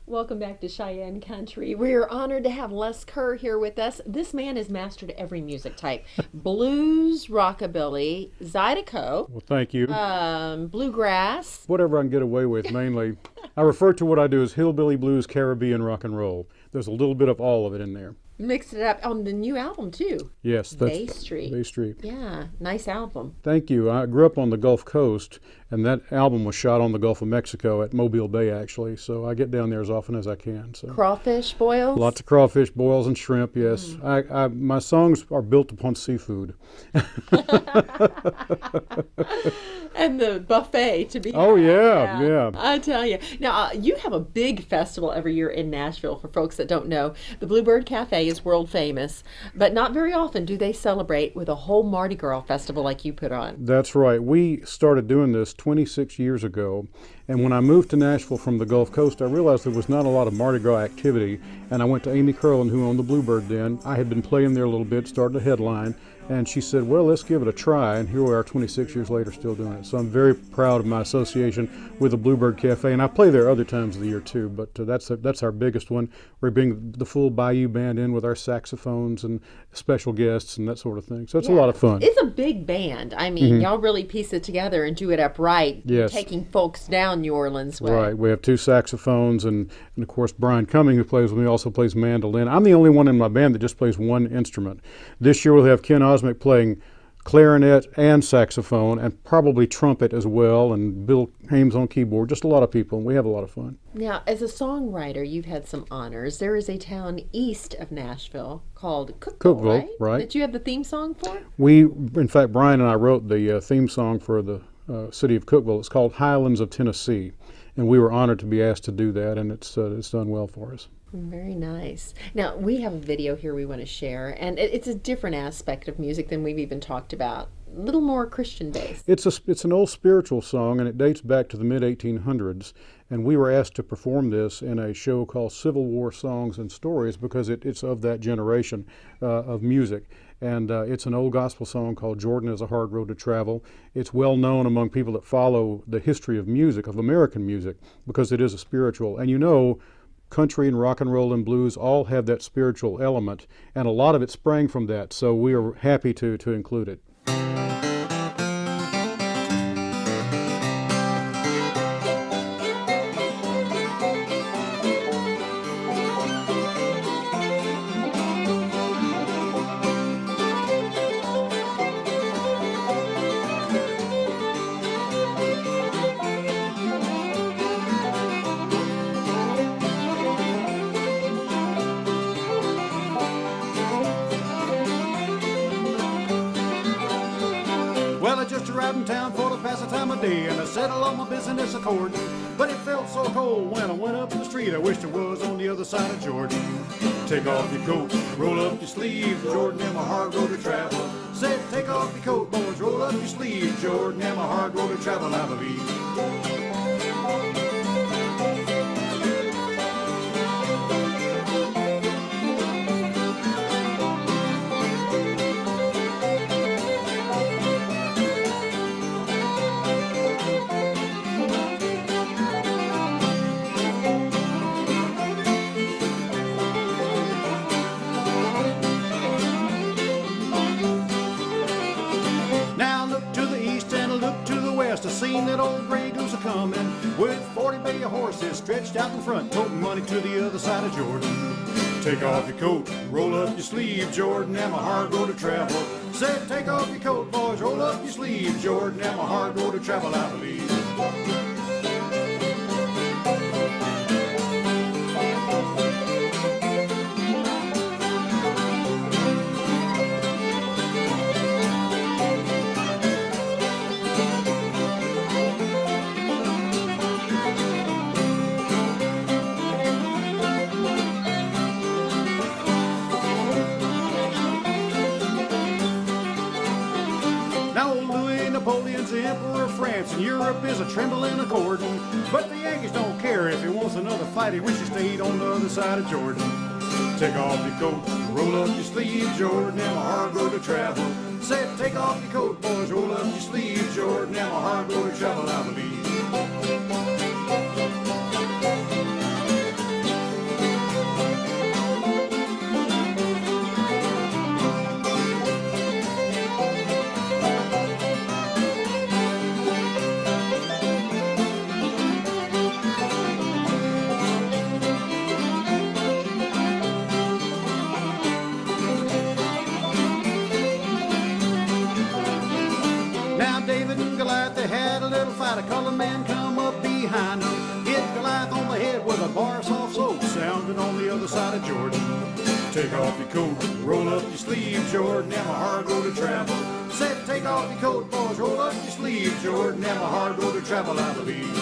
Welcome back to Cheyenne Country. We're honored to have Les Kerr here with us. This man has mastered every music type: blues, rockabilly, zydeco, Well, thank you. bluegrass. Whatever I can get away with, mainly. I refer to what I do as hillbilly blues, Caribbean rock and roll. There's a little bit of all of it in there. Mixed it up on the new album too. Yes, that's Bay Street. Bay Street. Yeah, nice album. Thank you. I grew up on the Gulf Coast, and that album was shot on the Gulf of Mexico at Mobile Bay, actually. So I get down there as often as I can. So Crawfish boils. lots of crawfish, boils, and shrimp. Yes, my songs are built upon seafood. And the buffet to be Oh, had. yeah. I tell you. Now, you have a big festival every year in Nashville. For folks that don't know, the Bluebird Cafe is world famous, but not very often do they celebrate with a whole Mardi Gras festival like you put on. That's right. We started doing this 26 years ago, and when I moved to Nashville from the Gulf Coast, I realized there was not a lot of Mardi Gras activity, and I went to Amy Curlin, who owned the Bluebird then. I had been playing there a little bit, started a headline, and she said, well, let's give it a try, and here we are 26 years later still doing it. So I'm very proud of my association with the Bluebird Cafe, and I play there other times of the year too, but that's our biggest one. We bring the full Bayou Band in with our saxophones and special guests and that sort of thing. So it's a lot of fun. It's a big band. I mean, y'all really piece it together and do it up right, Yes. taking folks down New Orleans way. Right. We have two saxophones, and of course Brian Cumming, who plays with me, also plays mandolin. I'm the only one in my band that just plays one instrument. This year we'll have Ken Osmick playing clarinet and saxophone, and probably trumpet as well, and Bill Hames on keyboard. Just a lot of people, and we have a lot of fun. Now, as a songwriter, you've had some honors. There is a town east of Nashville called Cookeville, right. That you have the theme song for? In fact, Brian and I wrote the theme song for the city of Cookeville. It's called Highlands of Tennessee, and we were honored to be asked to do that, and it's done well for us. Very nice. Now, we have a video here we want to share, and it's a different aspect of music than we've even talked about. A little more Christian based. It's an old spiritual song, and it dates back to the mid-1800s. And we were asked to perform this in a show called Civil War Songs and Stories because it's of that generation of music. And it's an old gospel song called Jordan is a Hard Road to Travel. It's well known among people that follow the history of music, of American music, because it is a spiritual. And you know, country and rock and roll and blues all have that spiritual element, and a lot of it sprang from that. So we are happy to include it. Well, I just arrived in town for to pass the time of day, and I settled on my business according. But it felt so cold when I went up the street, I wished I was on the other side of Jordan. Take off your coat, roll up your sleeves, Jordan, am a hard road to travel. Said, take off your coat, boys, roll up your sleeves, Jordan, am a hard road to travel, I believe. Now look to the east and look to the west. I seen that old gray goose a coming with 40 bay horses stretched out in front, toting money to the other side of Jordan. Take off your coat, roll up your sleeve, Jordan, am a hard road to travel. Said, take off your coat, boys, roll up your sleeve, Jordan, am a hard road to travel, I believe. Now old Louis Napoleon's the emperor of France, and Europe is a trembling according. But the Yankees don't care if he wants another fight, he wishes he stayed on the other side of Jordan. Take off your coat, roll up your sleeves, Jordan, am a hard road to travel. Said, take off your coat, boys, roll up your sleeves, Jordan, am a hard road to travel, I believe. bar soft soap sounding on the other side of Jordan. Take off your coat, roll up your sleeves, Jordan, I'm a hard road to travel. Said take off your coat, boys, roll up your sleeves, Jordan, I'm a hard road to travel, I believe.